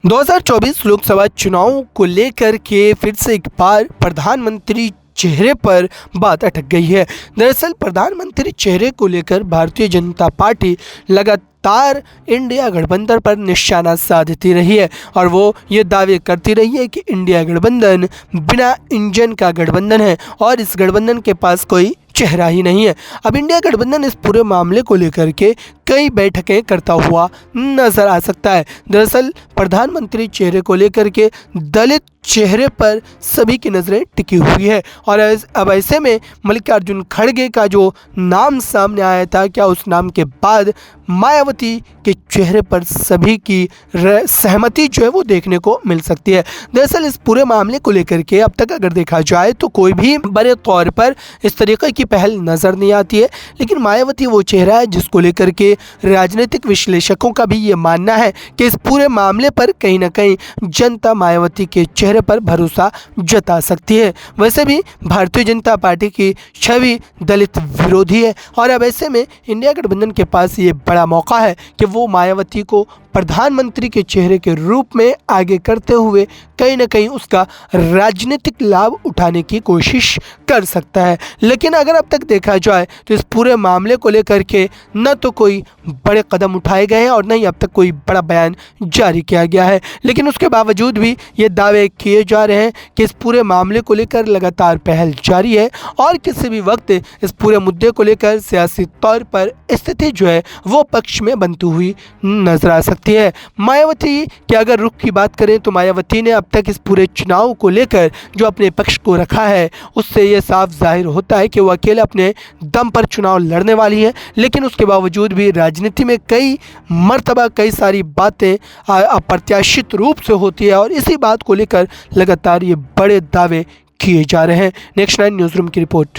2024 लोकसभा चुनाव को लेकर के फिर से एक बार प्रधानमंत्री चेहरे पर बात अटक गई है। दरअसल प्रधानमंत्री चेहरे को लेकर भारतीय जनता पार्टी लगातार इंडिया गठबंधन पर निशाना साधती रही है और वो ये दावे करती रही है कि इंडिया गठबंधन बिना इंजन का गठबंधन है और इस गठबंधन के पास कोई चेहरा ही नहीं है। अब इंडिया गठबंधन इस पूरे मामले को लेकर के कई बैठकें करता हुआ नजर आ सकता है। दरअसल प्रधानमंत्री चेहरे को लेकर के दलित चेहरे पर सभी की नज़रें टिकी हुई है और अब ऐसे में मल्लिकार्जुन खड़गे का जो नाम सामने आया था, क्या उस नाम के बाद मायावती के चेहरे पर सभी की सहमति जो है वो देखने को मिल सकती है। दरअसल इस पूरे मामले को लेकर के अब तक अगर देखा जाए तो कोई भी बड़े तौर पर इस तरीके की पहल नज़र नहीं आती है, लेकिन मायावती वो चेहरा है जिसको लेकर के राजनीतिक विश्लेषकों का भी ये मानना है कि इस पूरे मामले पर कहीं ना कहीं जनता मायावती के चेहरे पर भरोसा जता सकती है। वैसे भी भारतीय जनता पार्टी की छवि दलित विरोधी है और अब ऐसे में इंडिया गठबंधन के पास ये बड़ा मौका है कि वो मायावती को प्रधानमंत्री के चेहरे के रूप में आगे करते हुए कहीं ना कहीं उसका राजनीतिक लाभ उठाने की कोशिश कर सकता है। लेकिन अगर अब तक देखा जाए तो इस पूरे मामले को लेकर के न तो कोई बड़े कदम उठाए गए हैं और न ही अब तक कोई बड़ा बयान जारी किया गया है, लेकिन उसके बावजूद भी ये दावे किए जा रहे हैं कि इस पूरे मामले को लेकर लगातार पहल जारी है और किसी भी वक्त इस पूरे मुद्दे को लेकर सियासी तौर पर स्थिति जो है वो पक्ष में बनती हुई नजर आ सकती है। मायावती के अगर रुख की बात करें तो मायावती ने अब तक इस पूरे चुनाव को लेकर जो अपने पक्ष को रखा है उससे ये साफ जाहिर होता है कि वो अकेले अपने दम पर चुनाव लड़ने वाली है, लेकिन उसके बावजूद भी राजनीति में कई मर्तबा कई सारी बातें अप्रत्याशित रूप से होती है और इसी बात को लेकर लगातार ये बड़े दावे किए जा रहे हैं। नेक्स्ट 9 न्यूज़ रूम की रिपोर्ट।